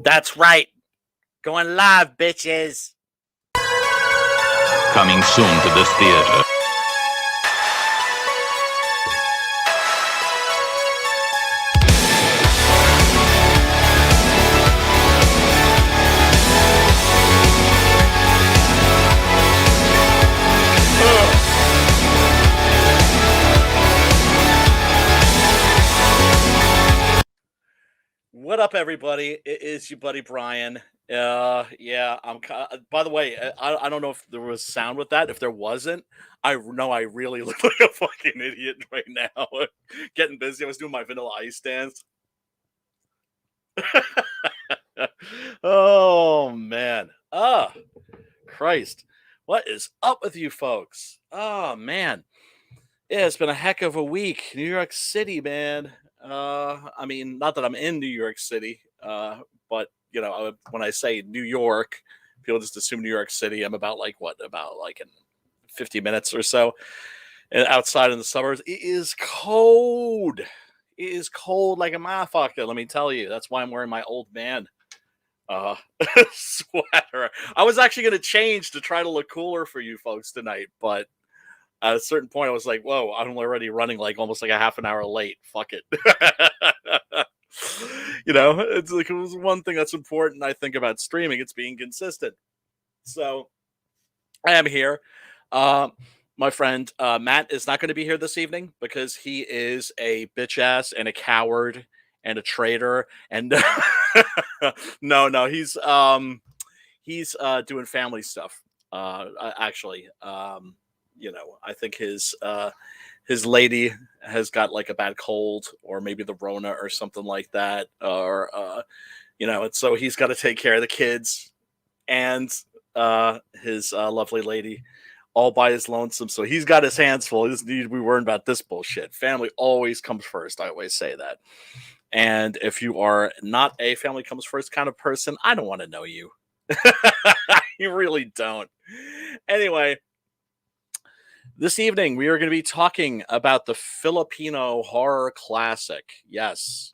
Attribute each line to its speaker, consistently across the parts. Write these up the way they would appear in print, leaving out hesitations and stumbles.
Speaker 1: That's right. Going live, bitches.
Speaker 2: Coming soon to this theater.
Speaker 1: What up, everybody? It is your buddy Brian. Yeah, by the way, I don't know if there was sound with that. If there wasn't, I know I really look like a fucking idiot right now. Getting busy. I was doing my Vanilla Ice dance. Oh man. Christ. What is up with you folks? Oh man. Yeah, it's been a heck of a week. New York City, man. I mean, not that I'm in New York City, but when I say New York, people just assume New York City. I'm about in 50 minutes or so, and outside in the suburbs. It is cold. It is cold like a motherfucker. Let me tell you. That's why I'm wearing my old man uh sweater. I was actually going to change to try to look cooler for you folks tonight, but at a certain point, I was like, whoa, I'm already running like almost like a half an hour late. Fuck it. It's like it was one thing that's important, I think, about streaming. It's being consistent. So I am here. My friend Matt is not going to be here this evening because he is a bitch ass and a coward and a traitor. And no, he's doing family stuff. Actually, I think his lady has got like a bad cold or maybe the Rona or something like that, or and so he's got to take care of the kids and his lovely lady all by his lonesome. So he's got his hands full. He doesn't need to be worrying about this bullshit. Family always comes first. I always say that. And if you are not a family comes first kind of person, I don't want to know you. You really don't. Anyway, this evening we are going to be talking about the Filipino horror classic. Yes.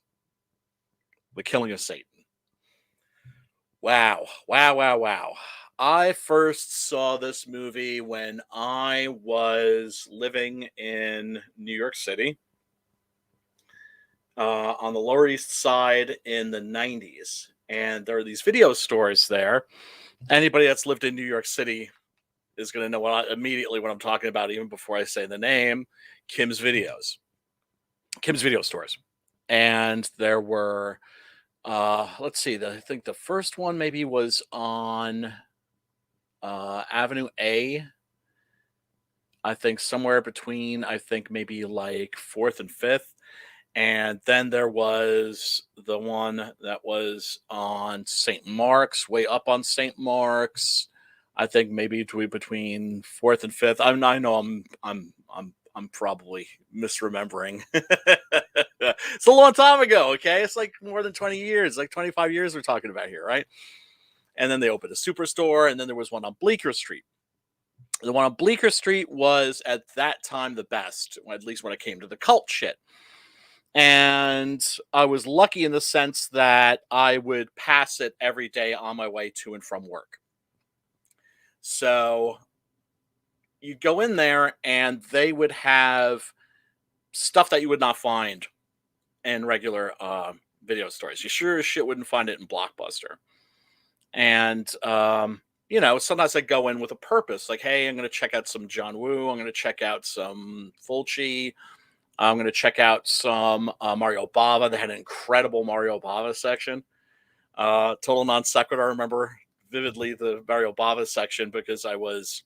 Speaker 1: The Killing of Satan. Wow. I first saw this movie when I was living in New York City, on the Lower East Side in the 90s. And there are these video stores there. Anybody that's lived in New York City is going to know immediately what I'm talking about, even before I say the name. Kim's Video Stores. And there were, let's see, I think the first one maybe was on Avenue A. I think somewhere between, maybe like 4th and 5th. And then there was the one that was on St. Mark's, way up on St. Mark's. I think maybe between 4th and 5th. I know I'm probably misremembering. It's a long time ago, okay? It's like more than 20 years, like 25 years we're talking about here, right? And then they opened a Superstore, and then there was one on Bleecker Street. The one on Bleecker Street was, at that time, the best, at least when it came to the cult shit. And I was lucky in the sense that I would pass it every day on my way to and from work. So you'd go in there and they would have stuff that you would not find in regular video stores. You sure as shit wouldn't find it in Blockbuster. And, sometimes I go in with a purpose. Like, hey, I'm going to check out some John Woo. I'm going to check out some Fulci. I'm going to check out some Mario Bava. They had an incredible Mario Bava section. Total non sequitur. I remember vividly the Mario Bava section because I was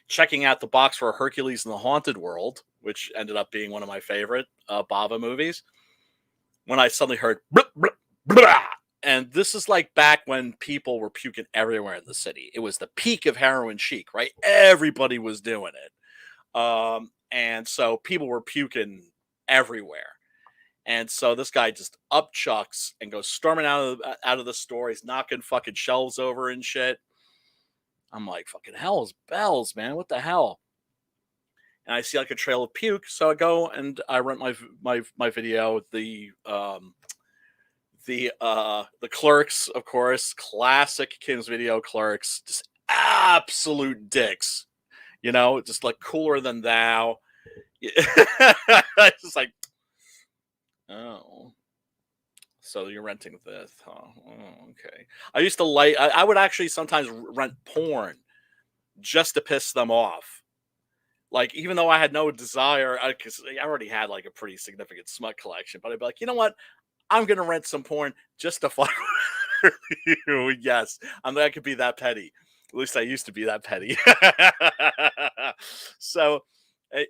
Speaker 1: checking out the box for Hercules in the Haunted World, which ended up being one of my favorite Bava movies, when I suddenly heard blah, blah, blah. And this is like back when people were puking everywhere in the city. It was the peak of heroin chic, right? Everybody was doing it. And so people were puking everywhere. And so this guy just upchucks and goes storming out of the store. He's knocking fucking shelves over and shit. I'm like, fucking hell's bells, man. What the hell? And I see like a trail of puke. So I go and I rent my video, The Clerks, of course, classic Kim's Video Clerks, just absolute dicks. Just like Cooler Than Thou. It's just like, oh, so you're renting this, huh? Oh, okay. I used to I would actually sometimes rent porn just to piss them off. Like, even though I had no desire, because I already had like a pretty significant smut collection, but I'd be like, you know what? I'm gonna rent some porn just to fuck with you. Yes, I could be that petty. At least I used to be that petty. So,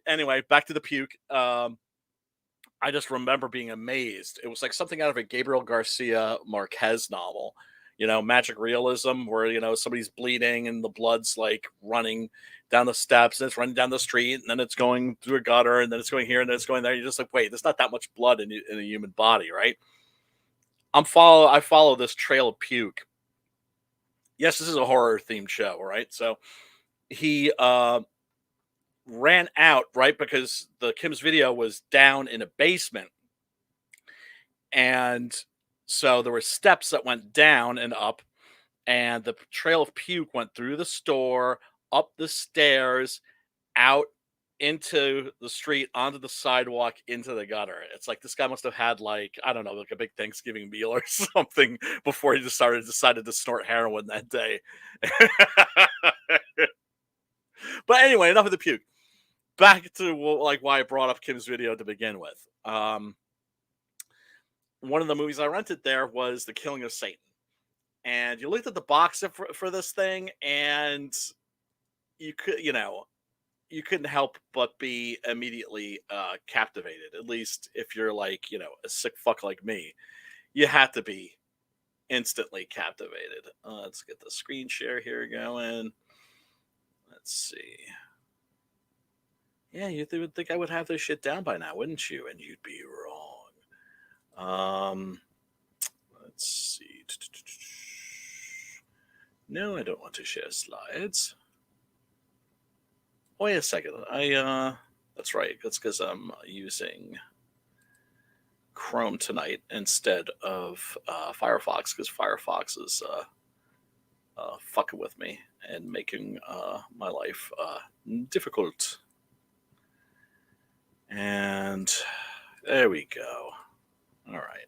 Speaker 1: anyway, back to the puke. I just remember being amazed. It was like something out of a Gabriel Garcia Marquez novel, magic realism, where, somebody's bleeding and the blood's like running down the steps and it's running down the street and then it's going through a gutter and then it's going here and then it's going there. You're just like, wait, there's not that much blood in a human body, right? I follow this trail of puke. Yes, this is a horror themed show, right? So he ran out, right, because the Kim's Video was down in a basement, and so there were steps that went down and up, and the trail of puke went through the store, up the stairs, out into the street, onto the sidewalk, into the gutter. It's like this guy must have had, like, I don't know, like a big Thanksgiving meal or something before he decided to snort heroin that day. But anyway, enough of the puke. Back to like why I brought up Kim's Video to begin with. One of the movies I rented there was The Killing of Satan, and you looked at the box for this thing, and you couldn't help but be immediately captivated. At least if you're like a sick fuck like me, you had to be instantly captivated. Let's get the screen share here going. Let's see. Yeah, you would think I would have this shit down by now, wouldn't you? And you'd be wrong. Let's see. No, I don't want to share slides. Wait a second. That's right. That's because I'm using Chrome tonight instead of Firefox, because Firefox is fucking with me and making my life difficult. And there we go. All right.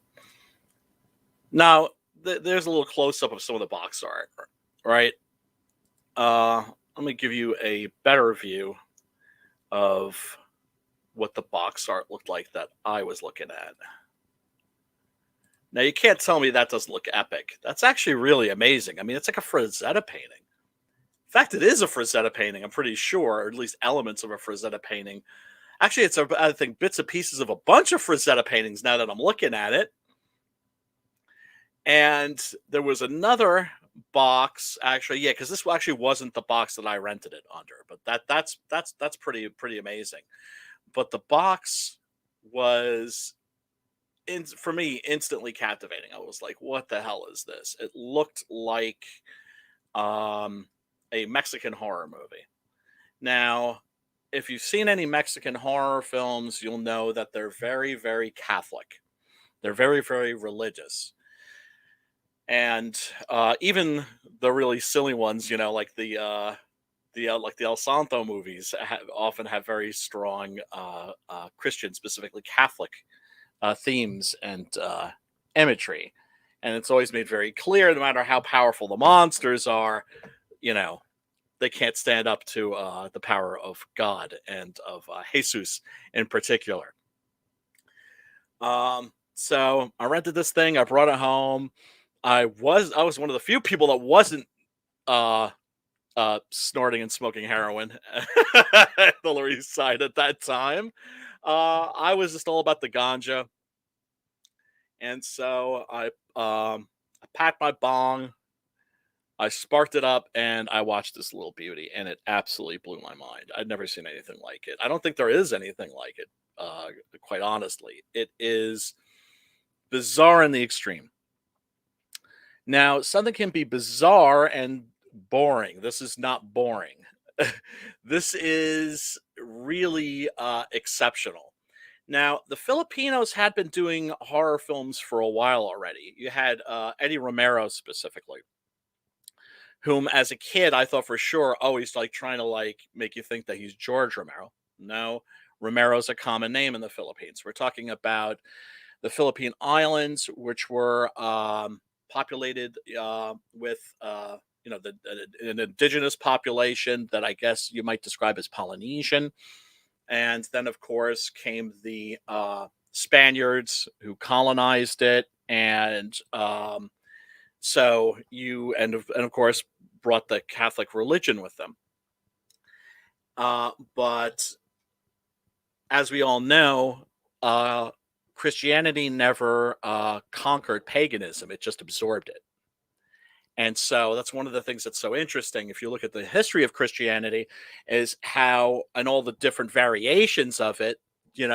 Speaker 1: Now, there's a little close-up of some of the box art, right? Let me give you a better view of what the box art looked like that I was looking at. Now, you can't tell me that doesn't look epic. That's actually really amazing. I mean, it's like a Frazetta painting. In fact, it is a Frazetta painting, I'm pretty sure, or at least elements of a Frazetta painting. Actually, I think bits and pieces of a bunch of Frazetta paintings now that I'm looking at it. And there was another box, actually, yeah, because this actually wasn't the box that I rented it under, but that's pretty amazing. But the box was, for me, instantly captivating. I was like, what the hell is this? It looked like a Mexican horror movie. Now, if you've seen any Mexican horror films, you'll know that they're very, very Catholic. They're very, very religious. And even the really silly ones, like the El Santo movies, often have very strong Christian, specifically Catholic, themes and imagery. And it's always made very clear, no matter how powerful the monsters are, they can't stand up to the power of God and of Jesus in particular. So I rented this thing. I brought it home. I was one of the few people that wasn't snorting and smoking heroin at the Lower East Side at that time. I was just all about the ganja, and so I packed my bong, I sparked it up, and I watched this little beauty, and it absolutely blew my mind. I'd never seen anything like it. I don't think there is anything like it, quite honestly. It is bizarre in the extreme. Now, something can be bizarre and boring. This is not boring. This is really exceptional. Now, the Filipinos had been doing horror films for a while already. You had Eddie Romero specifically, whom as a kid I thought for sure, oh, he's like trying to like make you think that he's George Romero. No, Romero's a common name in the Philippines. We're talking about the Philippine Islands, which were populated with an indigenous population that I guess you might describe as Polynesian. And then, of course, came the Spaniards who colonized it, and of course brought the Catholic religion with them. But as we all know, Christianity never conquered paganism; it just absorbed it. And so that's one of the things that's so interesting. If you look at the history of Christianity, is how and all the different variations of it, they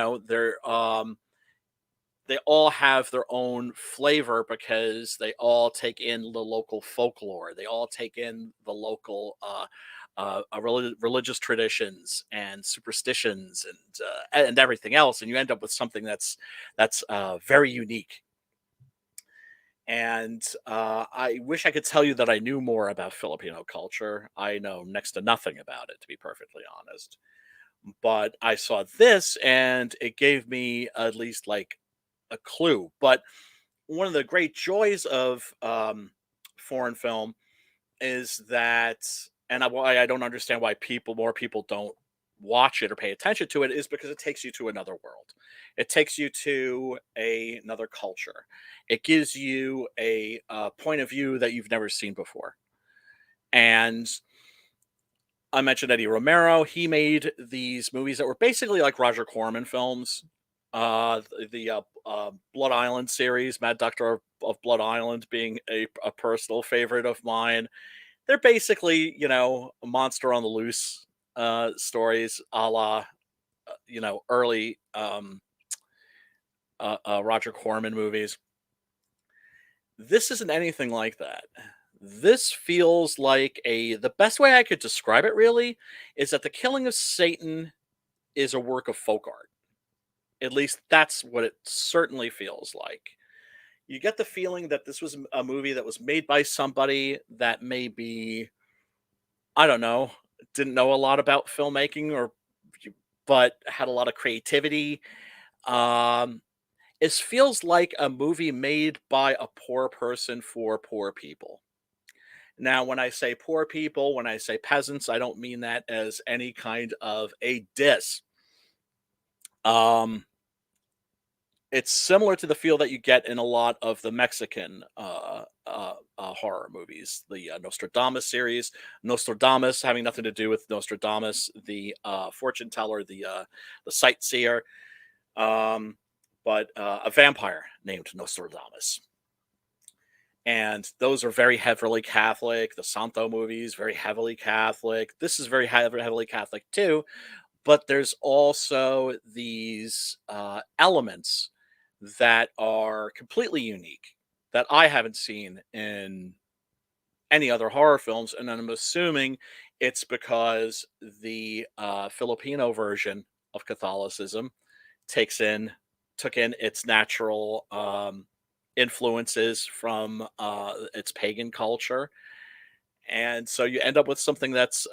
Speaker 1: all have their own flavor because they all take in the local folklore. They all take in the local religious traditions and superstitions and everything else, and you end up with something that's very unique. And I wish I could tell you that I knew more about Filipino culture. I know next to nothing about it, to be perfectly honest. But I saw this and it gave me at least like a clue. But one of the great joys of foreign film is that, and why I don't understand why more people don't watch it or pay attention to it, is because it takes you to another world. It takes you to another culture. It gives you a point of view that you've never seen before. And I mentioned Eddie Romero. He made these movies that were basically like Roger Corman films. The Blood Island series, Mad Doctor of Blood Island, being a personal favorite of mine. They're basically, monster on the loose stories, a la, early Roger Corman movies. This isn't anything like that. This feels like the best way I could describe it really is that The Killing of Satan is a work of folk art. At least that's what it certainly feels like. You get the feeling that this was a movie that was made by somebody that maybe, I don't know, didn't know a lot about filmmaking but had a lot of creativity. Um, it feels like a movie made by a poor person for poor people. Now, when I say poor people, when I say peasants, I don't mean that as any kind of a diss. Um, it's similar to the feel that you get in a lot of the Mexican horror movies, the Nostradamus series. Nostradamus having nothing to do with Nostradamus, the fortune teller, the sightseer, um, but a vampire named Nostradamus. And those are very heavily Catholic. The Santo movies, very heavily Catholic. This is very heavily Catholic too. But there's also these elements that are completely unique that I haven't seen in any other horror films. And I'm assuming it's because the Filipino version of Catholicism takes in took in its natural influences from its pagan culture, and so you end up with something that's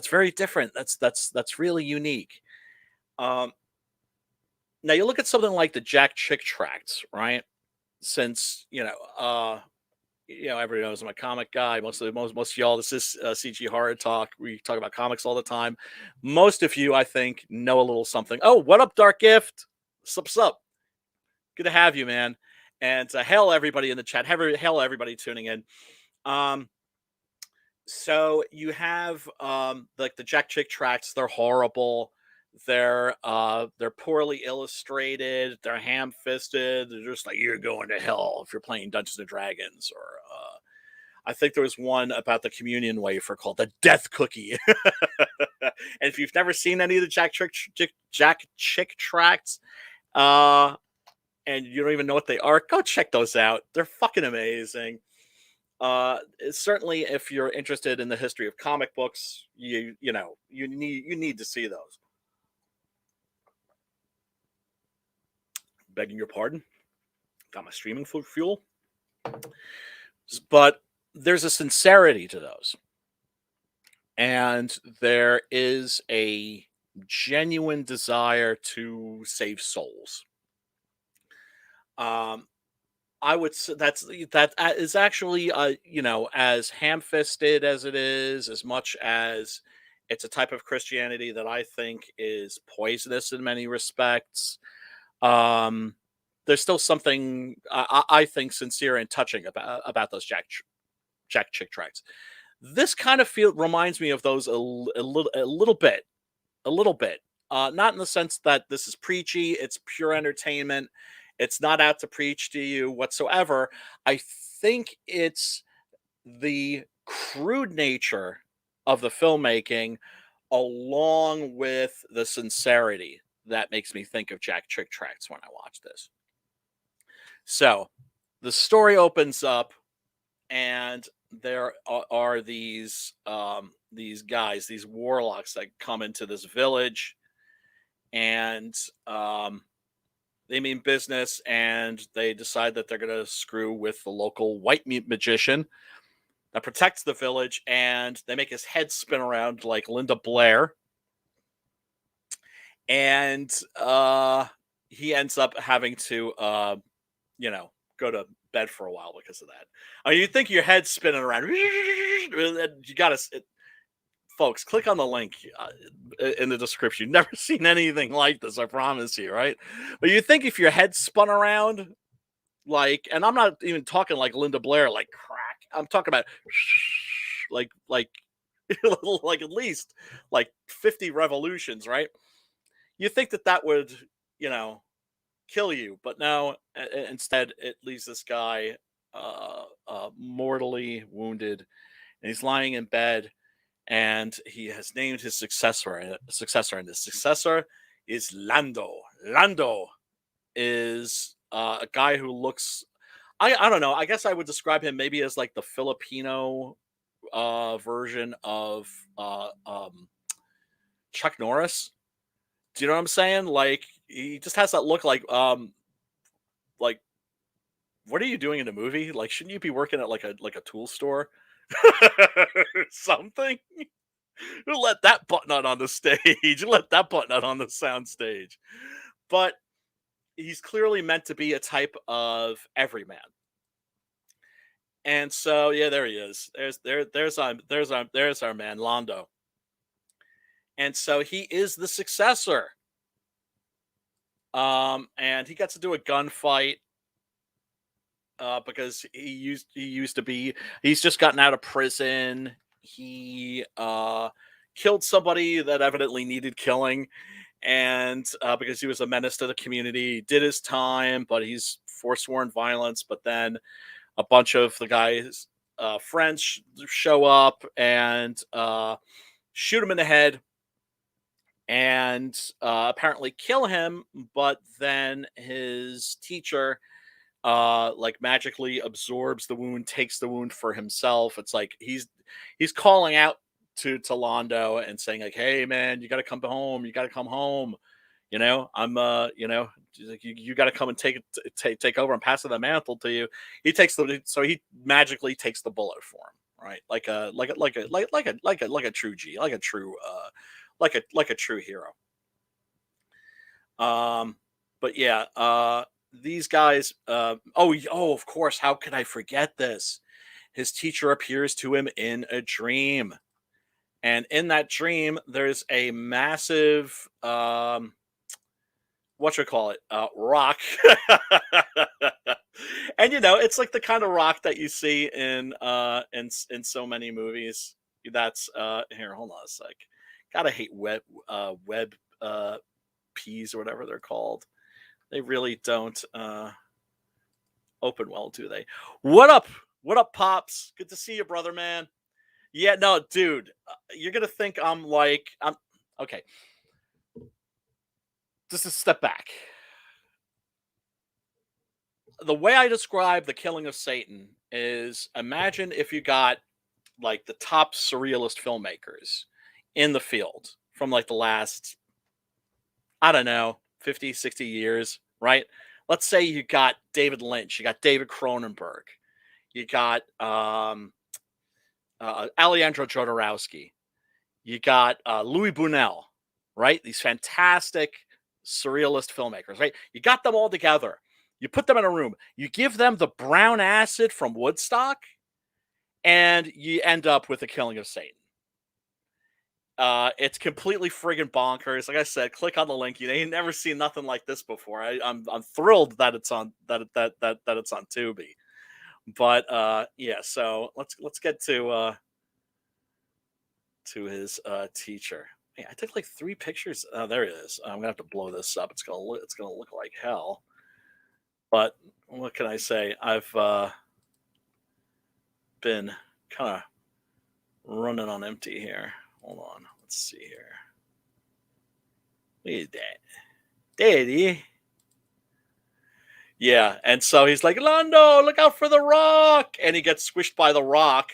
Speaker 1: very different. That's really unique. Um, Now you look at something like the Jack Chick tracts, right? Since everybody knows I'm a comic guy. Most of y'all, this is CG Horror Talk. We talk about comics all the time. Most of you, I think, know a little something. Oh, what up, Dark Gift? Sup? Good to have you, man. And hail everybody in the chat. Hail everybody tuning in. So you have like the Jack Chick tracks. They're horrible. They're poorly illustrated. They're ham-fisted. They're just like, you're going to hell if you're playing Dungeons and Dragons. Or I think there was one about the communion wafer called the Death Cookie. And if you've never seen any of the Jack Chick tracts, and you don't even know what they are, go check those out. They're fucking amazing. Certainly, if you're interested in the history of comic books, you need to see those. begging your pardon. Got my streaming fuel. But there's a sincerity to those. And there is a genuine desire to save souls. I would say that is actually, as ham-fisted as it is, as much as it's a type of Christianity that I think is poisonous in many respects. Um, there's still something I think sincere and touching about those Jack Chick tracks. This kind of reminds me of those a little bit. Not in the sense that this is preachy; it's pure entertainment. It's not out to preach to you whatsoever. I think it's the crude nature of the filmmaking, along with the sincerity, that makes me think of Jack Chick tracks when I watch this. So, the story opens up, and there are these guys, these warlocks that come into this village, and they mean business, and they decide that they're going to screw with the local white magician that protects the village, and they make his head spin around like Linda Blair, and he ends up having to go to bed for a while because of that. I mean, you think your head's spinning around, you gotta, folks, click on the link in the description. You've never seen anything like this, I promise you, right? But you think if your head spun around, like, and I'm not even talking like Linda Blair, like crack. I'm talking about like like at least like 50 revolutions, right? You think that would, kill you, but no, instead it leaves this guy mortally wounded, and he's lying in bed, and he has named his successor, and the successor is Lando. Lando is a guy who looks, I don't know, I guess I would describe him maybe as like the Filipino version of Chuck Norris. Do you know what I'm saying? Like, he just has that look like what are you doing in a movie? Like, shouldn't you be working at like a tool store? Something? You let that button out on the stage. Let that button out on the sound stage. But he's clearly meant to be a type of everyman. And so, yeah, there he is. There's our man Lando. And so he is the successor. And he gets to do a gunfight because he's just gotten out of prison. He killed somebody that evidently needed killing, and because he was a menace to the community, he did his time, but he's forsworn violence. But then a bunch of the guy's friends show up and shoot him in the head, and apparently kill him. But then his teacher like magically absorbs the wound, takes the wound for himself. It's like he's calling out to Lando and saying like, "Hey man, you got to come home. You got to come home. I'm you got to come and take over. I'm passing the mantle to you." He magically takes the bullet for him, right? Like a true G, like a true hero. But yeah, these guys, of course, how could I forget this? His teacher appears to him in a dream, and in that dream there's a massive rock. And it's like the kind of rock that you see in so many movies. That's here, hold on a sec. Gotta hate web peas or whatever they're called. They really don't open well, do they? What up? What up, Pops? Good to see you, brother, man. Yeah, no, dude. You're going to think I'm okay. Just a step back. The way I describe The Killing of Satan is, imagine if you got like the top surrealist filmmakers in the field from like the last, I don't know, 50, 60 years, right? let's say you got David Lynch, you got David Cronenberg, you got Alejandro Jodorowsky, you got Louis Buñuel, right? These fantastic surrealist filmmakers, right? You got them all together. You put them in a room. You give them the brown acid from Woodstock, and you end up with The Killing of Satan. It's completely friggin' bonkers. Like I said, click on the link. You ain't never seen nothing like this before. I'm thrilled that it's on that it's on Tubi. But yeah, so let's get to his teacher. Hey, I took like 3 pictures. Oh, there it is. I'm gonna have to blow this up. It's gonna look like hell. But what can I say? I've been kind of running on empty here. Hold on. Let's see here. Look at that. Daddy. Yeah. And so he's like, Londo, look out for the rock. And he gets squished by the rock.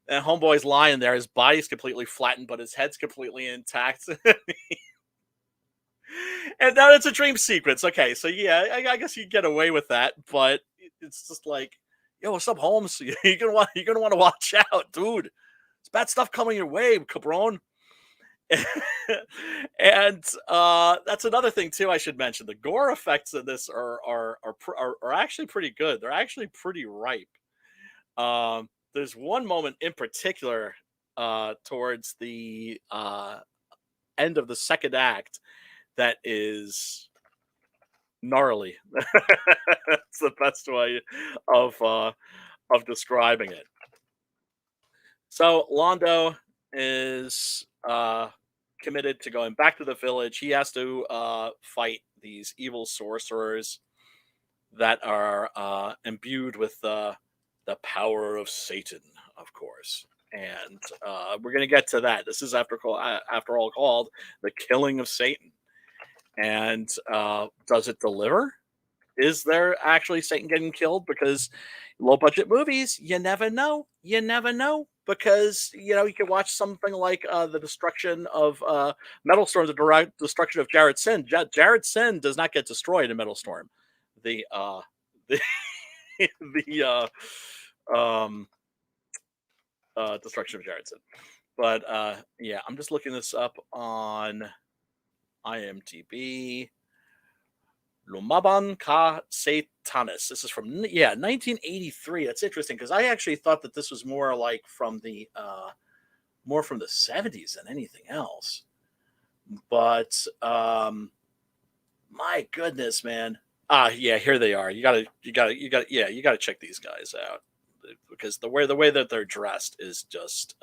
Speaker 1: And homeboy's lying there. His body's completely flattened, but his head's completely intact. And now it's a dream sequence. Okay, so yeah, I guess you get away with that, but it's just like, yo, what's up, Holmes? You're gonna want to watch out, dude. It's bad stuff coming your way, cabron. And that's another thing too. I should mention the gore effects of this are actually pretty good. They're actually pretty ripe. There's one moment in particular towards the end of the second act that is gnarly. That's the best way of describing it. So Londo is committed to going back to the village. He has to fight these evil sorcerers that are imbued with the power of Satan, of course. And we're going to get to that. This is after all called The Killing of Satan. And does it deliver? Is there actually Satan getting killed? Because low budget movies, you never know. You never know. Because, you can watch something like the destruction of Metal Storm, the destruction of Jared Sin. Jared Sin does not get destroyed in Metal Storm. The destruction of Jared Sin. But yeah, I'm just looking this up on IMDb. Lumaban ka Satanis. This is from 1983. That's interesting because I actually thought that this was more like from the 70s than anything else. But my goodness, man. Yeah, here they are. You gotta check these guys out because the way that they're dressed is just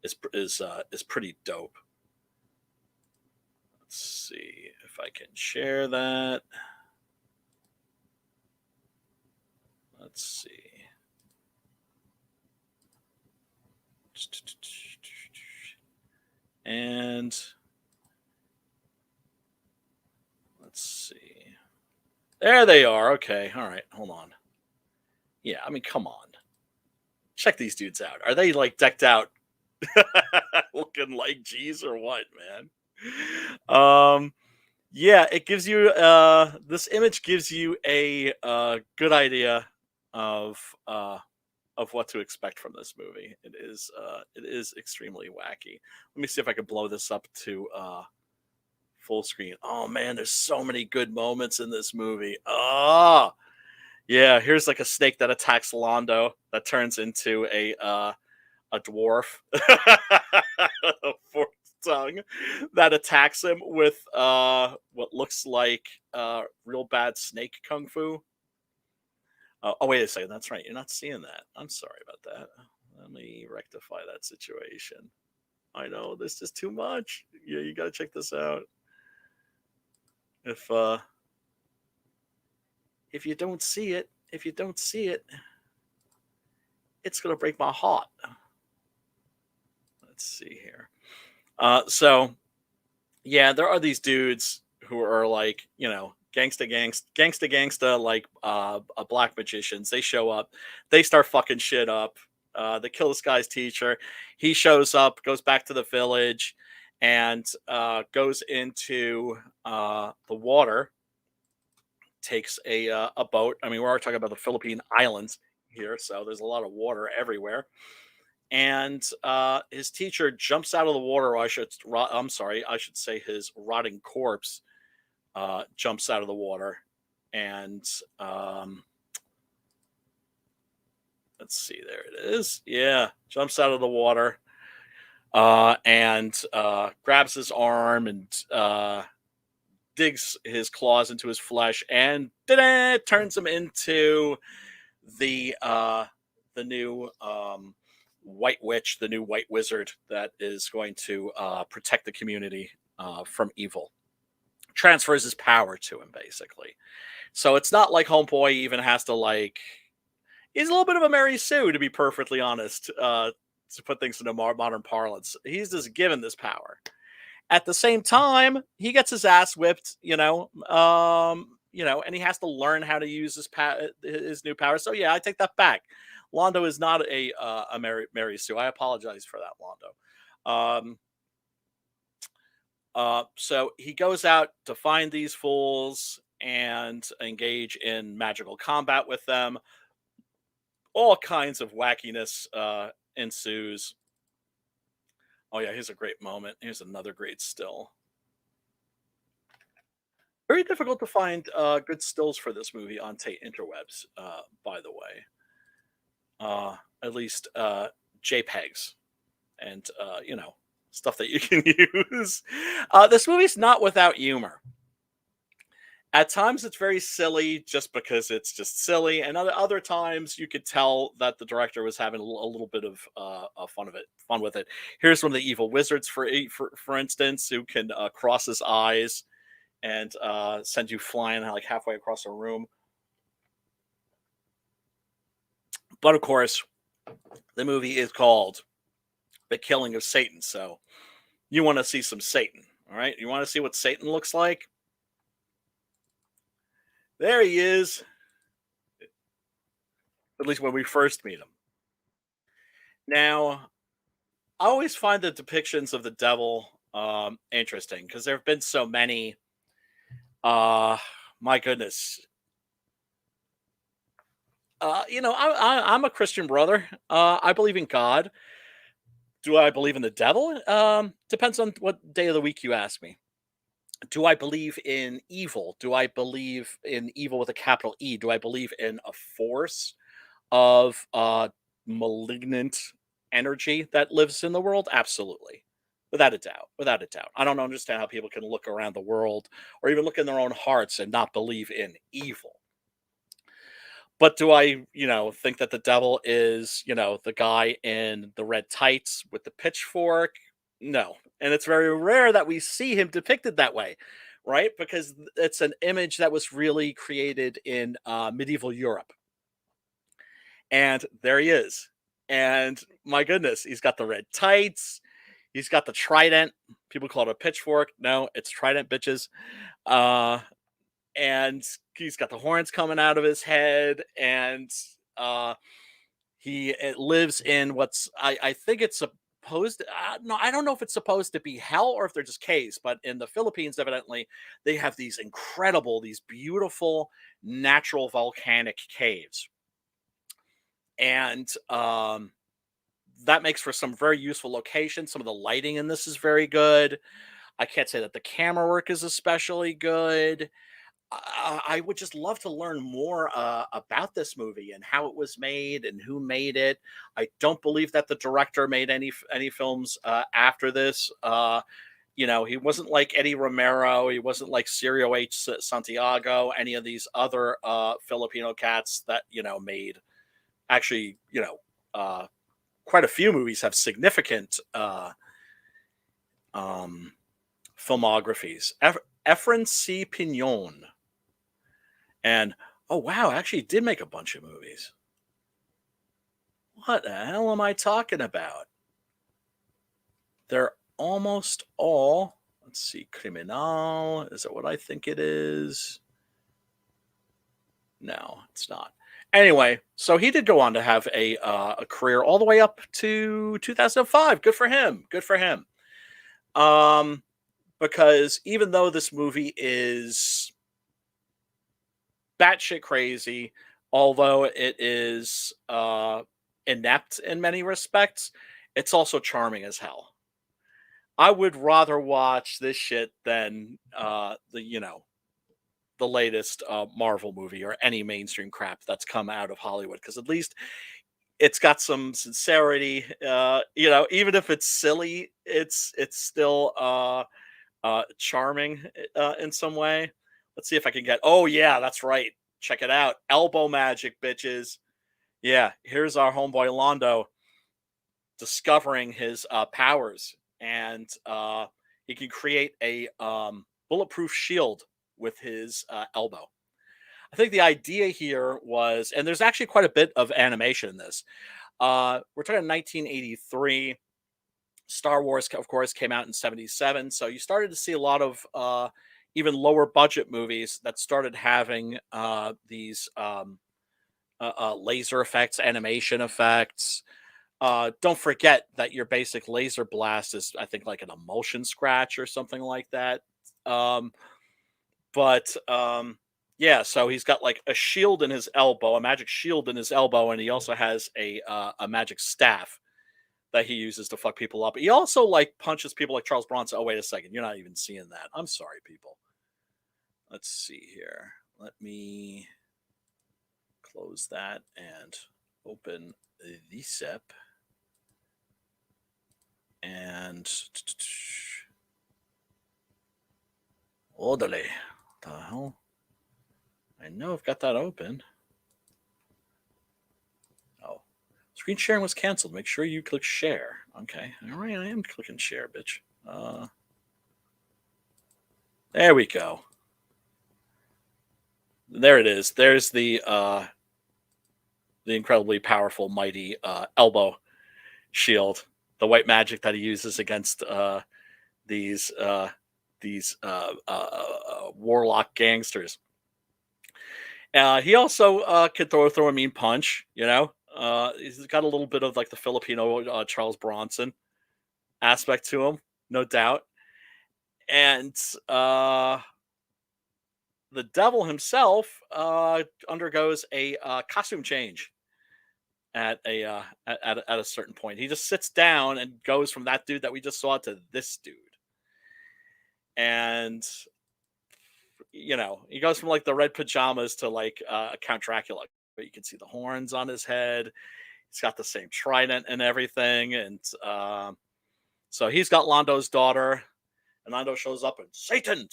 Speaker 1: is pretty dope. Let's see if I can share that. Let's see. And let's see. There they are. Okay. All right. Hold on. Yeah. I mean, come on. Check these dudes out. Are they like decked out looking like G's or what, man? Yeah, it gives you this image gives you a good idea of what to expect from this movie. It is extremely wacky. Let me see if I can blow this up to full screen. Oh man, there's so many good moments in this movie. Oh yeah, here's like a snake that attacks Londo that turns into a dwarf. A forked tongue that attacks him with what looks like real bad snake kung fu. Oh, wait a second. That's right. You're not seeing that. I'm sorry about that. Let me rectify that situation. I know this is too much. Yeah, you got to check this out. If you don't see it, it's gonna break my heart. Let's see here. So yeah, there are these dudes who are like, gangsta, like black magicians. They show up, they start fucking shit up. They kill this guy's teacher. He shows up, goes back to the village, and goes into the water takes a boat. I mean, we're already talking about the Philippine Islands here, so there's a lot of water everywhere. And his teacher jumps out of the water. Or I'm sorry, I should say his rotting corpse jumps out of the water, and let's see, there it is. Yeah, jumps out of the water and grabs his arm and digs his claws into his flesh, and ta-da, turns him into the new White Witch, the new White Wizard that is going to protect the community from evil. Transfers his power to him, basically. So it's not like Homeboy even has to like. He's a little bit of a Mary Sue, to be perfectly honest. To put things into modern parlance, he's just given this power. At the same time, he gets his ass whipped, and he has to learn how to use his new power. So yeah, I take that back. Londo is not a Mary Sue. I apologize for that, Londo. So he goes out to find these fools and engage in magical combat with them. All kinds of wackiness ensues. Oh yeah, here's a great moment. Here's another great still. Very difficult to find good stills for this movie on Tate Interwebs, by the way. At least JPEGs and stuff that you can use. This movie's not without humor. At times it's very silly just because it's just silly, and other times you could tell that the director was having a little bit of fun with it. Here's one of the evil wizards, for instance, who can cross his eyes and send you flying like halfway across a room. But of course, the movie is called The Killing of Satan, so you want to see some Satan, all right? You want to see what Satan looks like? There he is. At least when we first meet him. Now, I always find the depictions of the devil interesting because there have been so many. My goodness. I'm a Christian brother. I believe in God. Do I believe in the devil? Depends on what day of the week you ask me. Do I believe in evil? Do I believe in evil with a capital E? Do I believe in a force of malignant energy that lives in the world? Absolutely. Without a doubt. Without a doubt. I don't understand how people can look around the world or even look in their own hearts and not believe in evil. But do I, think that the devil is, the guy in the red tights with the pitchfork? No. And it's very rare that we see him depicted that way, right? Because it's an image that was really created in medieval Europe. And there he is. And my goodness, he's got the red tights. He's got the trident. People call it a pitchfork. No, it's trident, bitches. And he's got the horns coming out of his head. And he lives in what's, I think it's supposed to, no, I don't know if it's supposed to be hell or if they're just caves, but in the Philippines, evidently, they have these beautiful natural volcanic caves. And that makes for some very useful locations. Some of the lighting in this is very good. I can't say that the camera work is especially good. I would just love to learn more about this movie and how it was made and who made it. I don't believe that the director made any films after this. He wasn't like Eddie Romero. He wasn't like Cirio H. Santiago, any of these other Filipino cats that, made actually, quite a few movies have significant filmographies. Efren C. Pinon. And, oh, wow, actually did make a bunch of movies. What the hell am I talking about? They're almost all, let's see, Criminal. Is that what I think it is? No, it's not. Anyway, so he did go on to have a career all the way up to 2005. Good for him. Good for him. Because even though this movie is batshit crazy, although it is inept in many respects. It's also charming as hell. I would rather watch this shit than the latest Marvel movie or any mainstream crap that's come out of Hollywood, because at least it's got some sincerity. Even if it's silly, it's still charming in some way. Let's see if I can get. Oh yeah, that's right. Check it out. Elbow magic, bitches. Yeah, here's our homeboy Londo discovering his powers, and he can create a bulletproof shield with his elbow. I think the idea here was, and there's actually quite a bit of animation in this. We're talking 1983. Star Wars, of course, came out in 77. So you started to see a lot of even lower budget movies that started having these laser effects, animation effects. Don't forget that your basic laser blast is, I think, like an emulsion scratch or something like that. Um, but yeah, so he's got like a shield in his elbow, a magic shield in his elbow, and he also has a magic staff that he uses to fuck people up. He also like punches people like Charles Bronson. Oh, wait a second, you're not even seeing that. I'm sorry, people. Let's see here. Let me close that and open this up. And orderly. The hell? I know I've got that open. Oh, screen sharing was canceled. Make sure you click share. Okay, all right, I am clicking share, bitch. There we go. There it is. There's the incredibly powerful, mighty elbow shield. The white magic that he uses against these warlock gangsters. He also could throw a mean punch. He's got a little bit of like the Filipino Charles Bronson aspect to him, no doubt. And the devil himself undergoes a costume change at a certain point. He just sits down and goes from that dude that we just saw to this dude. And he goes from like the red pajamas to like Count Dracula, but you can see the horns on his head. He's got the same trident and everything. And so he's got Londo's daughter, and Londo shows up and Satan,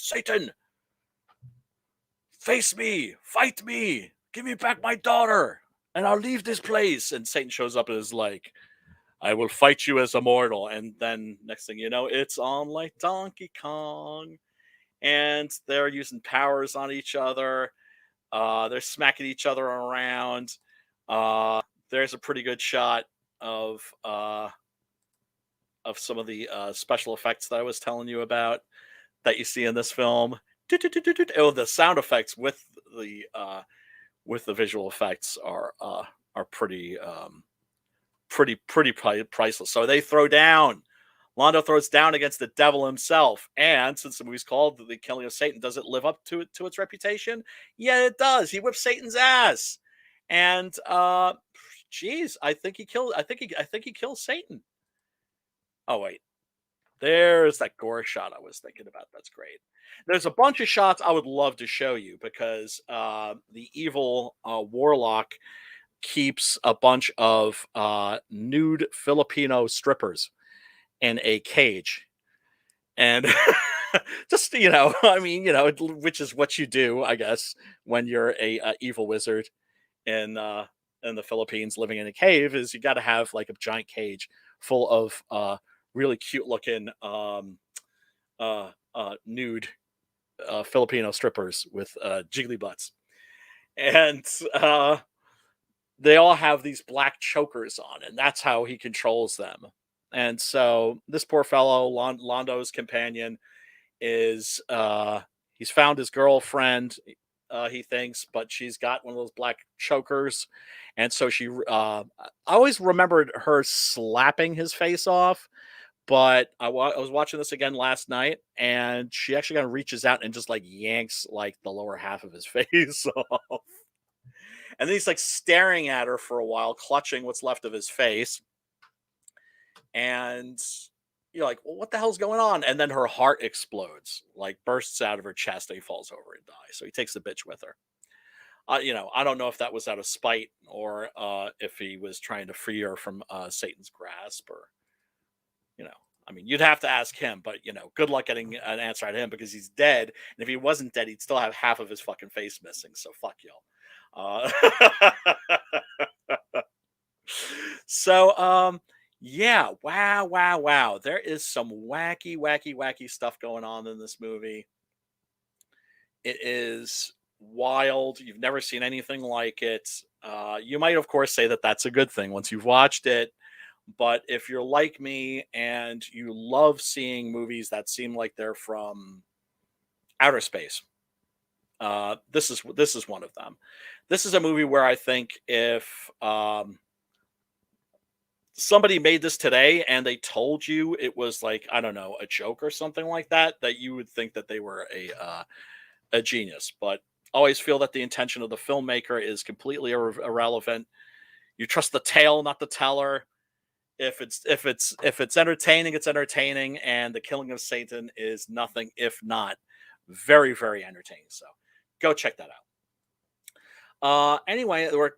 Speaker 1: face me, fight me, give me back my daughter, and I'll leave this place. And Satan shows up and is like, I will fight you as a mortal. And then next thing you know, it's on like Donkey Kong. And they're using powers on each other. They're smacking each other around. There's a pretty good shot of some of the special effects that I was telling you about that you see in this film. Oh, the sound effects with the visual effects are pretty priceless. So they throw down. Londo throws down against the devil himself. And since the movie's called The Killing of Satan, does it live up to its reputation? Yeah, it does. He whips Satan's ass. And geez, I think he kills Satan. Oh wait. There's that gore shot I was thinking about. That's great. There's a bunch of shots I would love to show you because the evil warlock keeps a bunch of nude Filipino strippers in a cage. And just, which is what you do, I guess, when you're a evil wizard in the Philippines living in a cave, is you got to have like a giant cage full of really cute looking nude Filipino strippers with jiggly butts. And they all have these black chokers on, and that's how he controls them. And so this poor fellow, Londo's companion, is he's found his girlfriend, he thinks, but she's got one of those black chokers. And so I always remembered her slapping his face off, But I was watching this again last night, and she actually kind of reaches out and just like yanks like the lower half of his face off. And then he's like staring at her for a while, clutching what's left of his face. And you're like, well, what the hell's going on? And then her heart explodes, like bursts out of her chest, and he falls over and dies. So he takes the bitch with her. I don't know if that was out of spite or if he was trying to free her from Satan's grasp, or you know, I mean, you'd have to ask him. But good luck getting an answer out of him because he's dead. And if he wasn't dead, he'd still have half of his fucking face missing. So fuck y'all. So yeah, wow. There is some wacky stuff going on in this movie. It is wild. You've never seen anything like it. You might, of course, say that that's a good thing once you've watched it. But if you're like me and you love seeing movies that seem like they're from outer space, this is one of them. This is a movie where I think if somebody made this today and they told you it was like, I don't know, a joke or something like that, that you would think that they were a genius. But I always feel that the intention of the filmmaker is completely irrelevant. You trust the tale, not the teller. If it's entertaining, it's entertaining, and The Killing of Satan is nothing if not very, very entertaining. So go check that out. Anyway, there were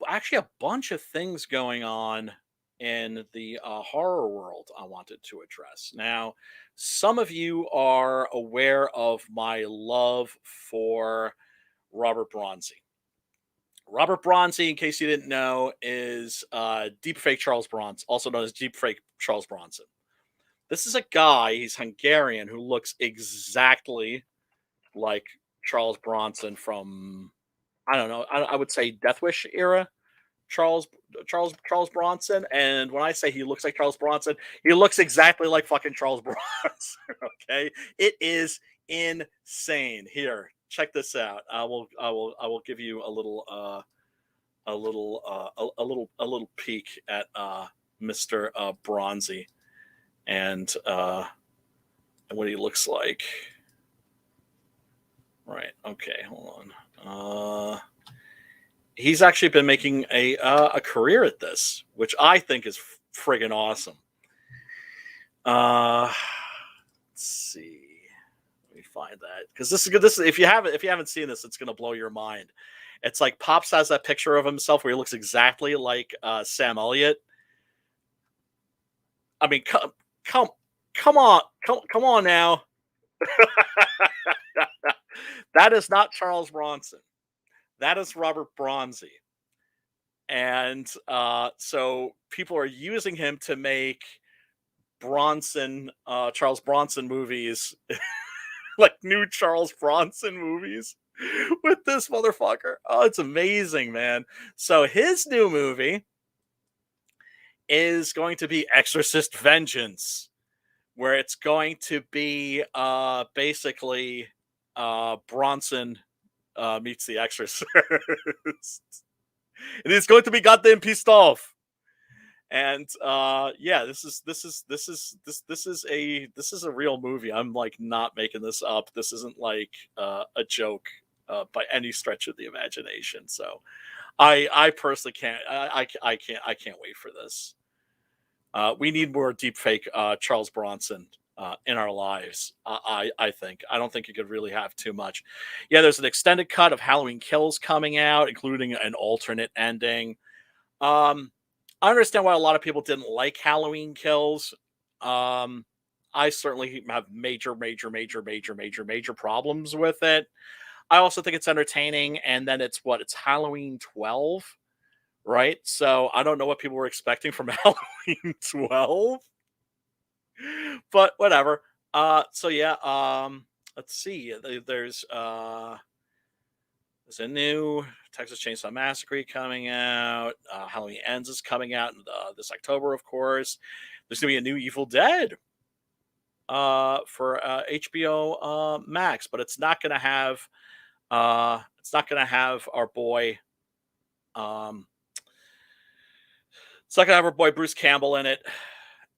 Speaker 1: actually a bunch of things going on in the horror world I wanted to address. Now, some of you are aware of my love for Robert Bronzi. Robert Bronzi, in case you didn't know, is deepfake Charles Bronson, also known as deepfake Charles Bronson. This is a guy, he's Hungarian, who looks exactly like Charles Bronson from, I don't know, I would say Death Wish era Charles Bronson. And when I say he looks like Charles Bronson, he looks exactly like fucking Charles Bronson. Okay, it is insane. Here, check this out. I will give you a little peek at Mr. Bronzy and what he looks like. Right. Okay. Hold on. He's actually been making a career at this, which I think is friggin' awesome. Let's see. Let me find that, because this is good. This, if you haven't seen this, it's gonna blow your mind. It's like Pops has that picture of himself where he looks exactly like Sam Elliott. I mean, come on now. That is not Charles Bronson. That is Robert Bronzi. And so people are using him to make Charles Bronson movies, like new Charles Bronson movies with this motherfucker. Oh, it's amazing, man. So his new movie is going to be Exorcist Vengeance, where it's going to be basically Bronson meets the Exorcist. And it's going to be goddamn pissed off. And yeah, this is a real movie. I'm like not making this up. This isn't like a joke by any stretch of the imagination. So I personally can't I can't wait for this. We need more deepfake Charles Bronson in our lives. I think. I don't think you could really have too much. Yeah, there's an extended cut of Halloween Kills coming out, including an alternate ending. I understand why a lot of people didn't like Halloween Kills. I certainly have major problems with it. I also think it's entertaining, and then it's Halloween 12, right? So I don't know what people were expecting from Halloween 12. But whatever. So yeah, let's see. There's a new Texas Chainsaw Massacre coming out. Halloween Ends is coming out this October, of course. There's gonna be a new Evil Dead for HBO Max, but it's not gonna have our boy. It's not gonna have our boy Bruce Campbell in it.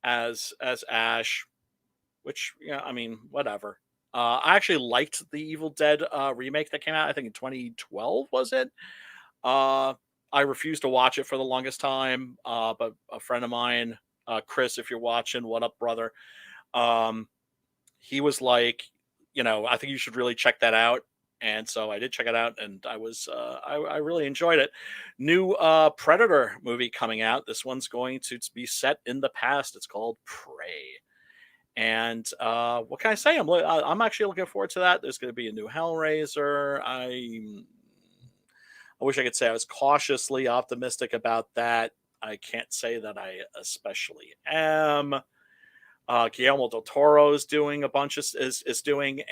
Speaker 1: as Ash, which I mean, whatever. I actually liked the Evil Dead remake that came out. I think in 2012 was it. Uh, I refused to watch it for the longest time, but a friend of mine, Chris, if you're watching, what up, brother? Um, he was like, I think you should really check that out. And so I did check it out, and I really enjoyed it. New Predator movie coming out. This one's going to be set in the past. It's called Prey. And what can I say? I'm actually looking forward to that. There's going to be a new Hellraiser. I wish I could say I was cautiously optimistic about that. I can't say that I especially am. Guillermo del Toro is doing a bunch of is doing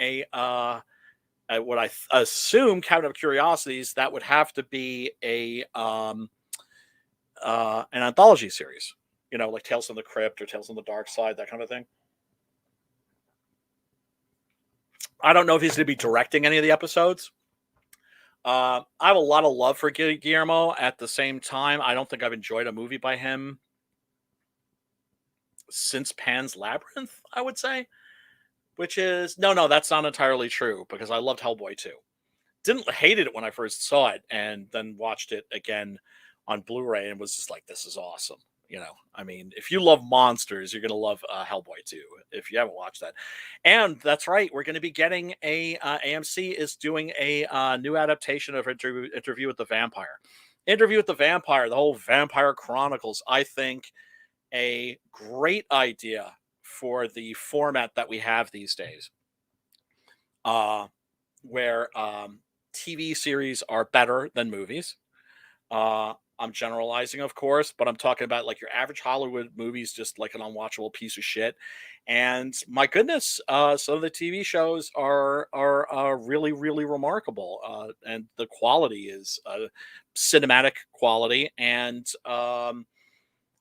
Speaker 1: what I assume Cabinet of Curiosities. That would have to be an anthology series, like Tales from the Crypt or Tales from the Dark Side, that kind of thing. I don't know if he's going to be directing any of the episodes. I have a lot of love for Guillermo. At the same time, I don't think I've enjoyed a movie by him since Pan's Labyrinth, I would say. Which is, no, that's not entirely true, because I loved Hellboy too. Hated it when I first saw it, and then watched it again on Blu-ray and was just like, this is awesome. I mean, if you love monsters, you're going to love Hellboy too, if you haven't watched that. And that's right, we're going to be getting AMC is doing a new adaptation of Interview with the Vampire. Interview with the Vampire, the whole Vampire Chronicles, I think a great idea for the format that we have these days, where TV series are better than movies. I'm generalizing, of course, but I'm talking about like your average Hollywood movies, just like an unwatchable piece of shit. And my goodness, some of the TV shows are really, really remarkable, and the quality is cinematic quality. And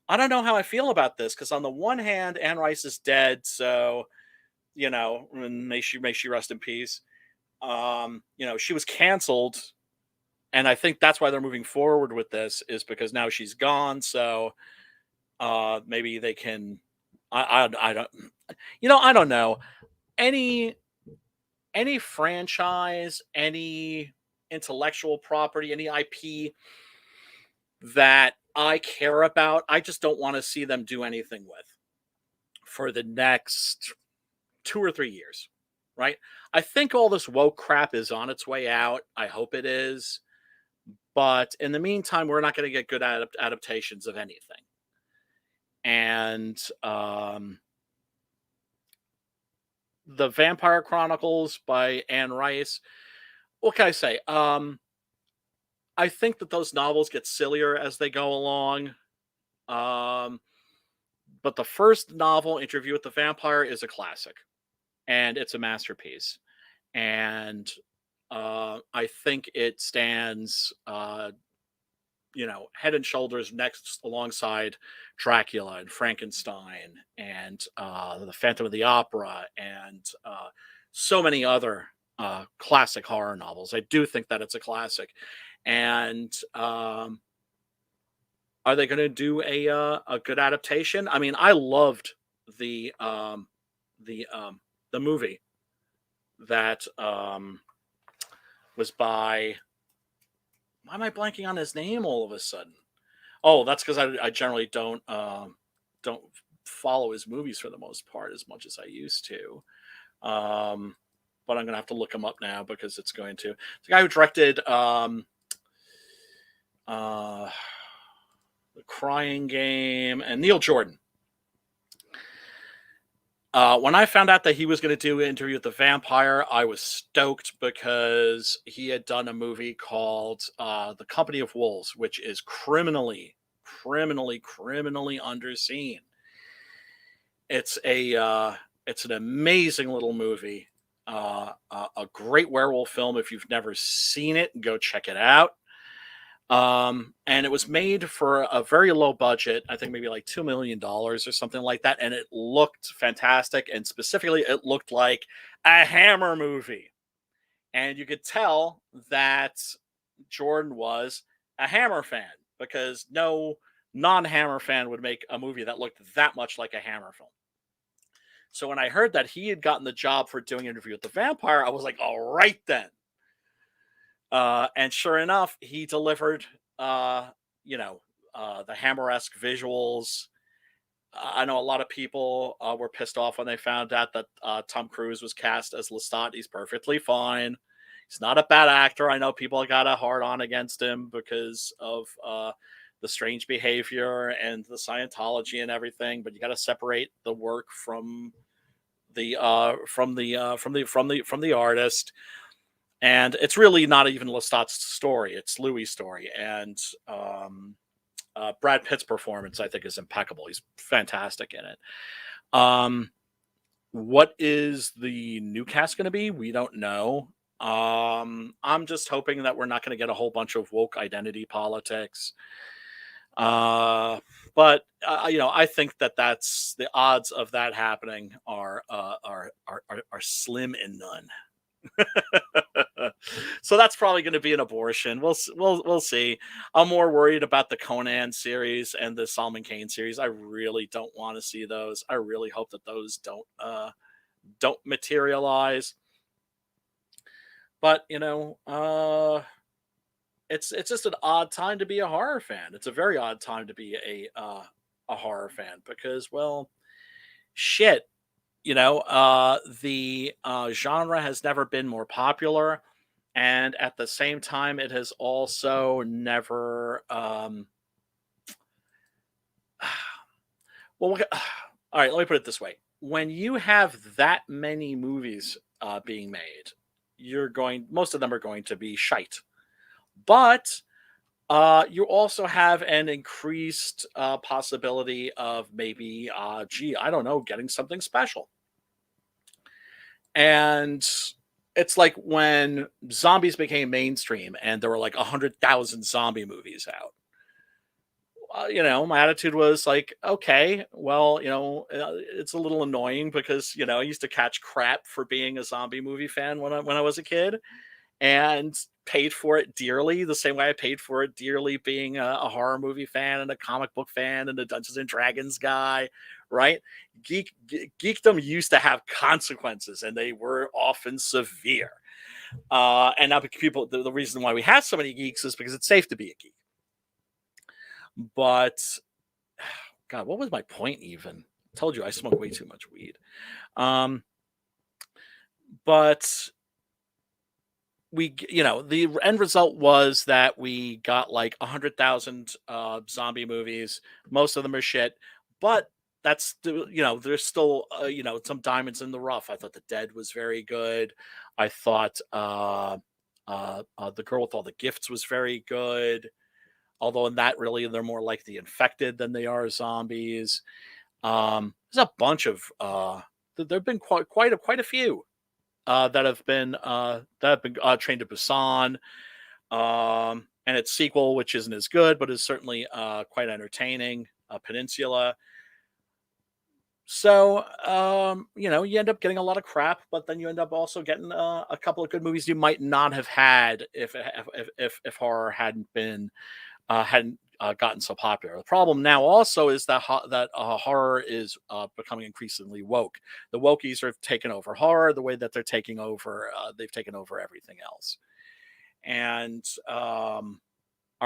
Speaker 1: I don't know how I feel about this, because on the one hand, Anne Rice is dead, so may she rest in peace. She was canceled, and I think that's why they're moving forward with this, is because now she's gone. So maybe they can. I don't. I don't know. Any franchise, any intellectual property, any IP that I care about, I just don't want to see them do anything with for the next 2 or 3 years, right? I think all this woke crap is on its way out. I hope it is. But in the meantime, we're not going to get good adaptations of anything. And the Vampire Chronicles by Anne Rice, what can I say? I think that those novels get sillier as they go along. But the first novel, Interview with the Vampire, is a classic, and it's a masterpiece. And I think it stands, head and shoulders next alongside Dracula and Frankenstein and the Phantom of the Opera and so many other classic horror novels. I do think that it's a classic. And are they going to do a good adaptation? I mean, I loved the movie that was by. Why am I blanking on his name all of a sudden? Oh, that's because I generally don't follow his movies for the most part as much as I used to. But I'm gonna have to look him up now, because it's going to. It's the guy who directed The Crying Game and Neil Jordan. When I found out that he was going to do an Interview with the Vampire, I was stoked, because he had done a movie called The Company of Wolves, which is criminally underseen. It's an amazing little movie, a great werewolf film. If you've never seen it, go check it out. And it was made for a very low budget, I think maybe like $2 million or something like that. And it looked fantastic. And specifically, it looked like a Hammer movie. And you could tell that Jordan was a Hammer fan, because no non-Hammer fan would make a movie that looked that much like a Hammer film. So when I heard that he had gotten the job for doing Interview with the Vampire, I was like, all right then. And sure enough, he delivered, you know, the Hammer-esque visuals. I know a lot of people were pissed off when they found out that Tom Cruise was cast as Lestat. He's perfectly fine. He's not a bad actor. I know people got a hard on against him because of the strange behavior and the Scientology and everything. But you got to separate the work from the artist. And it's really not even Lestat's story; it's Louis' story. And Brad Pitt's performance, I think, is impeccable. He's fantastic in it. What is the new cast going to be? We don't know. I'm just hoping that we're not going to get a whole bunch of woke identity politics. But I think that's the odds of that happening are slim and none. So that's probably going to be an abortion. We'll see. I'm more worried about the Conan series and the Solomon Kane series. I really don't want to see those. I really hope that those don't materialize. But it's just an odd time to be a horror fan. It's a very odd time to be a horror fan because, well, shit. The genre has never been more popular, and at the same time, it has also never. Well, all right. Let me put it this way: when you have that many movies being made, most of them are going to be shite, but you also have an increased possibility of maybe, I don't know, getting something special. And it's like when zombies became mainstream and there were like 100,000 zombie movies out. My attitude was like, okay, well, it's a little annoying because, I used to catch crap for being a zombie movie fan when I was a kid and paid for it dearly, the same way I paid for it dearly being a horror movie fan and a comic book fan and a Dungeons and Dragons guy, right? Geekdom used to have consequences, and they were often severe. And now people, the reason why we have so many geeks is because it's safe to be a geek. But God, what was my point even? I told you I smoke way too much weed. But the end result was that we got like 100,000 zombie movies. Most of them are shit, but that's there's still some diamonds in the rough. I thought The Dead was very good. I thought The Girl with All the Gifts was very good, although in that really they're more like the infected than they are zombies. There's a bunch of there've been quite a few that have been Train to Busan, and its sequel, which isn't as good, but is certainly quite entertaining, Peninsula. So you end up getting a lot of crap, but then you end up also getting a couple of good movies you might not have had if horror hadn't gotten so popular. The problem now also is that horror is becoming increasingly woke. The wokies are taking over horror the way that they've taken over everything else. And are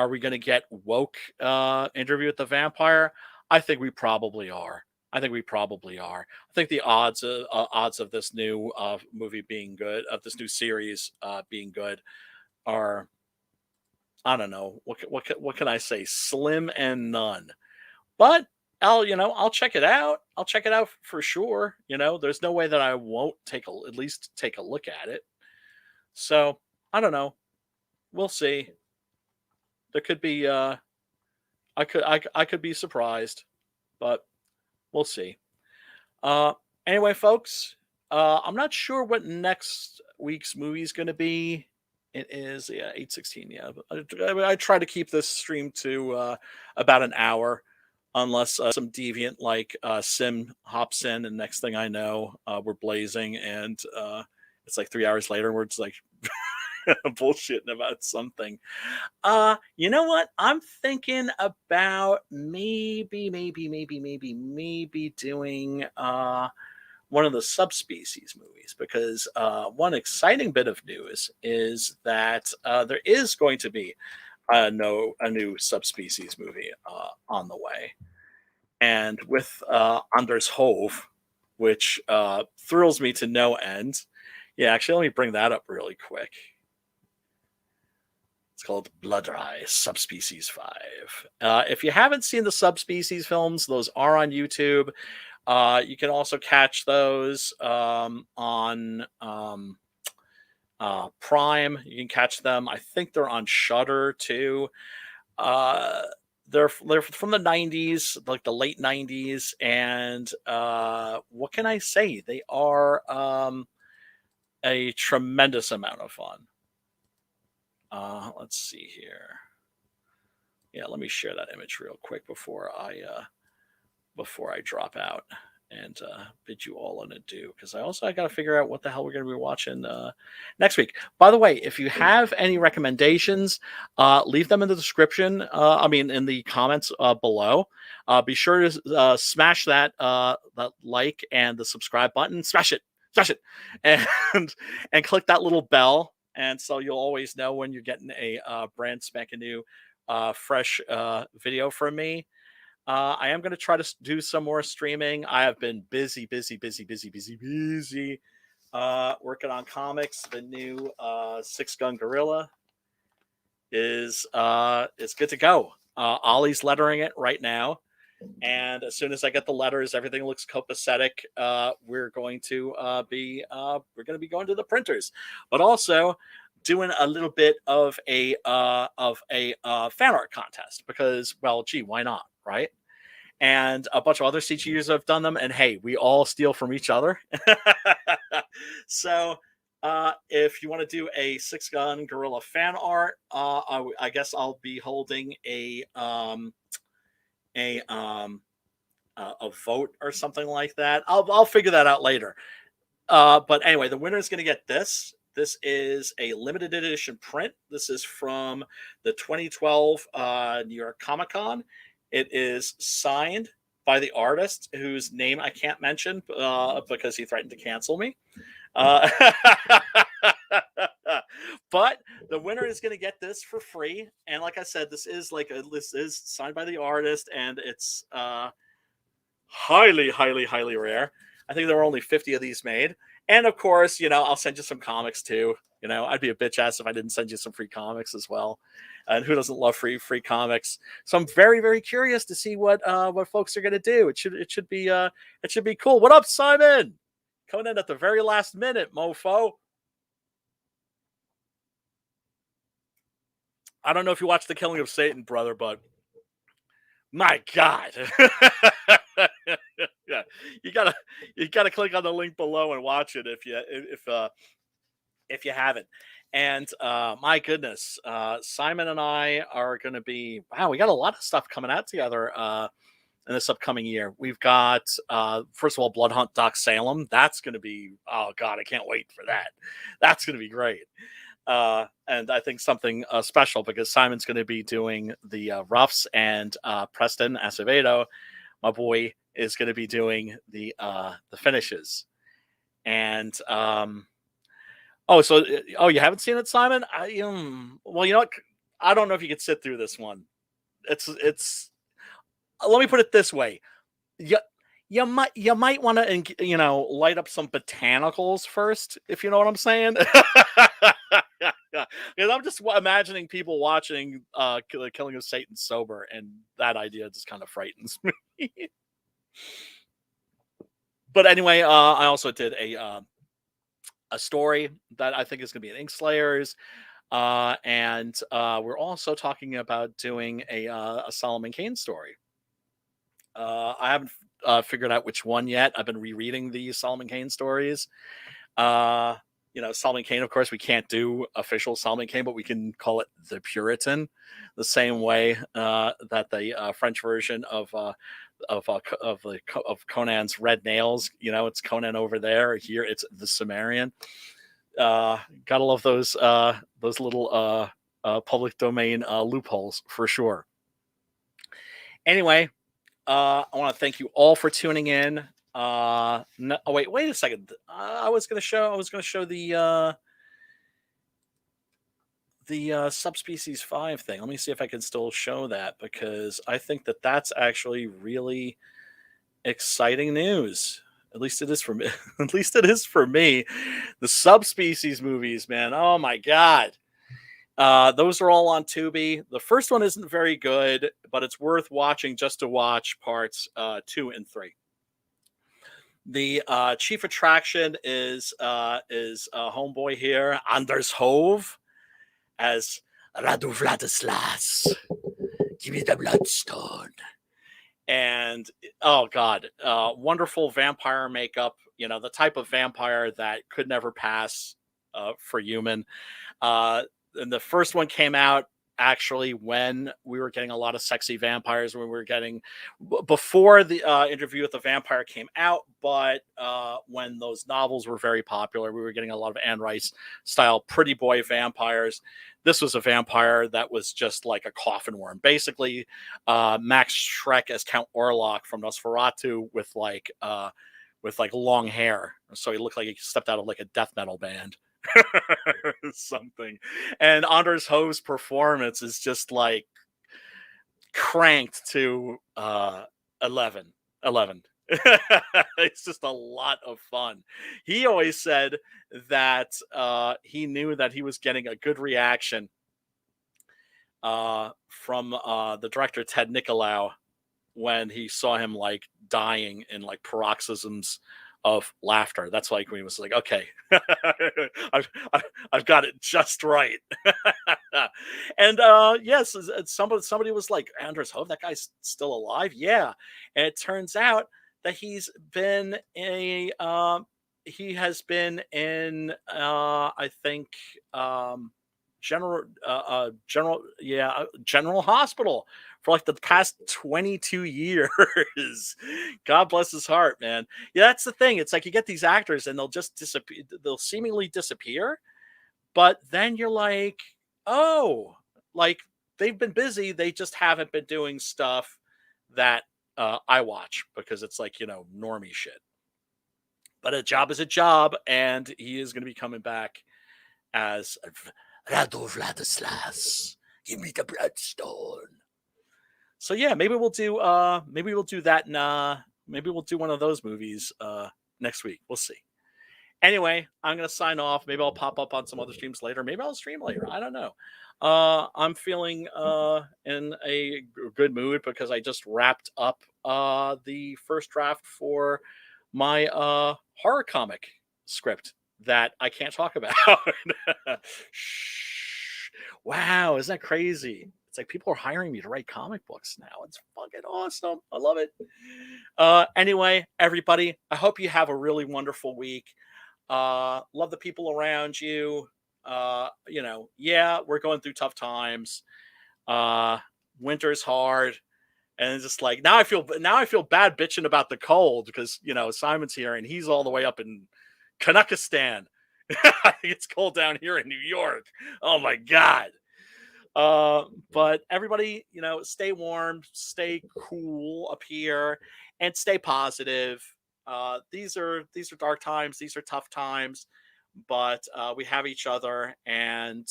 Speaker 1: we going to get woke Interview with the Vampire? I think we probably are. I think the odds of this new movie being good, of this new series being good, are, I don't know, what can I say? Slim and none. But I'll check it out. I'll check it out for sure. There's no way that I won't at least take a look at it. So I don't know. We'll see. There could be I could be surprised, but we'll see. Anyway, folks, I'm not sure what next week's movie is going to be. It is 8:16. Yeah, I try to keep this stream to about an hour, unless some deviant like Sim hops in, and next thing I know, we're blazing, and it's like 3 hours later, we're just like bullshitting about something. You know what? I'm thinking about maybe doing one of the subspecies movies, because one exciting bit of news is that there is going to be a new subspecies movie on the way, and with Anders Hove, which thrills me to no end. Yeah, actually, let me bring that up really quick. It's called Blood Rise Subspecies 5. If you haven't seen the Subspecies films, those are on YouTube. You can also catch those on Prime. You can catch them. I think they're on Shudder too. Uh, they're from the 90s, like the late 90s, and what can I say? They are a tremendous amount of fun. Let's see here. Yeah, let me share that image real quick before I drop out and bid you all an adieu, because I got to figure out what the hell we're going to be watching next week. By the way, if you have any recommendations, leave them in the description. In the comments below. Be sure to smash that like and the subscribe button. Smash it, and click that little bell, and so you'll always know when you're getting a brand spanking new, fresh video from me. I am going to try to do some more streaming. I have been busy working on comics. The new Six Gun Gorilla is good to go. Ollie's lettering it right now, and as soon as I get the letters, everything looks copacetic. We're going to be going to the printers, but also doing a little bit of a fan art contest, because, well, gee, why not, right? And a bunch of other CGUs have done them, and hey, we all steal from each other. So if you want to do a Six Gun Gorilla fan art, I guess I'll be holding a vote or something like that. I'll figure that out later. But anyway, the winner is going to get this. This is a limited edition print. This is from the 2012 New York Comic Con. It is signed by the artist, whose name I can't mention because he threatened to cancel me. But the winner is going to get this for free. And like I said, this is signed by the artist, and it's highly rare. I think there were only 50 of these made. And of course, I'll send you some comics too. I'd be a bitch ass if I didn't send you some free comics as well. And who doesn't love free comics? So I'm very curious to see what folks are going to do. It should be cool. What up, Simon? Coming in at the very last minute, mofo. I don't know if you watched The Killing of Satan, brother, but my God. Yeah, you gotta click on the link below and watch it if you haven't. And my goodness, Simon and I are going to be, wow, we got a lot of stuff coming out together in this upcoming year. We've got first of all, Blood Hunt Doc Salem. That's going to be, oh God, I can't wait for that. That's going to be great. And I think something special, because Simon's going to be doing the roughs, and Preston Acevedo, my boy, is going to be doing the finishes. And you haven't seen it, Simon? Well, you know what? I don't know if you could sit through this one. It's. Let me put it this way: you might want to light up some botanicals first, if you know what I'm saying. Because I'm just imagining people watching The Killing of Satan sober, and that idea just kind of frightens me. But anyway, I also did a story that I think is going to be an Inkslayers, and we're also talking about doing a Solomon Kane story. I haven't figured out which one yet. I've been rereading the Solomon Kane stories. Solomon Kane, of course, we can't do official Solomon Kane, but we can call it the Puritan, the same way that the French version of Conan's Red Nails, it's Conan over there. Here it's the Sumerian. Gotta love those little public domain loopholes for sure. Anyway, I want to thank you all for tuning in. No, oh wait a second. I was gonna show the subspecies 5 thing. Let me see if I can still show that, because I think that that's actually really exciting news. At least it is for me. At least it is for me. The subspecies movies, man. Oh my god. Those are all on Tubi. The first one isn't very good, but it's worth watching just to watch parts 2 and 3. The chief attraction is homeboy here, Anders Hove, as Radu Vladislas. Give me the bloodstone. And oh god, wonderful vampire makeup. You know, the type of vampire that could never pass for human. And the first one came out actually when we were getting a lot of sexy vampires, when we were getting before the Interview with the Vampire came out, but when those novels were very popular, we were getting a lot of Anne Rice style pretty boy vampires. This was a vampire that was just like a coffin worm, basically. Max Schreck as Count Orlok from Nosferatu with like long hair, so he looked like he stepped out of like a death metal band. Something. And Anders Hove's performance is just like cranked to 11. It's just a lot of fun. He always said that he knew that he was getting a good reaction from the director Ted Nicolau when he saw him like dying in like paroxysms of laughter. That's like when he was like, okay, I've got it just right. And yes, somebody was like, Anders Hove, that guy's still alive. Yeah. And it turns out that he has been in I think General Hospital for like the past 22 years. God bless his heart, man. Yeah, that's the thing. It's like you get these actors and they'll just disappear. They'll seemingly disappear, but then you're like, oh, like they've been busy. They just haven't been doing stuff that I watch, because it's like, normie shit. But a job is a job, and he is going to be coming back as Radu Vladislas. Give me the bloodstone. So yeah, maybe we'll do that, and maybe we'll do one of those movies next week. We'll see. Anyway, I'm gonna sign off. Maybe I'll pop up on some other streams later. Maybe I'll stream later. I don't know. I'm feeling in a good mood because I just wrapped up the first draft for my horror comic script that I can't talk about. Shh. Wow, isn't that crazy? It's like people are hiring me to write comic books now. It's fucking awesome. I love it. Anyway, everybody, I hope you have a really wonderful week. Love the people around you. Yeah, we're going through tough times. Winter's hard. And it's just like now I feel bad bitching about the cold because Simon's here and he's all the way up in Canuckistan. I think it's cold down here in New York. Oh my god. But everybody, stay warm, stay cool up here, and stay positive. These are dark times, these are tough times, but we have each other, and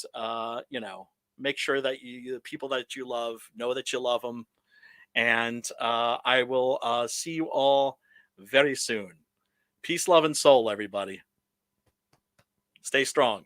Speaker 1: make sure that the people that you love know that you love them. And I will see you all very soon. Peace, love, and soul, everybody. Stay strong.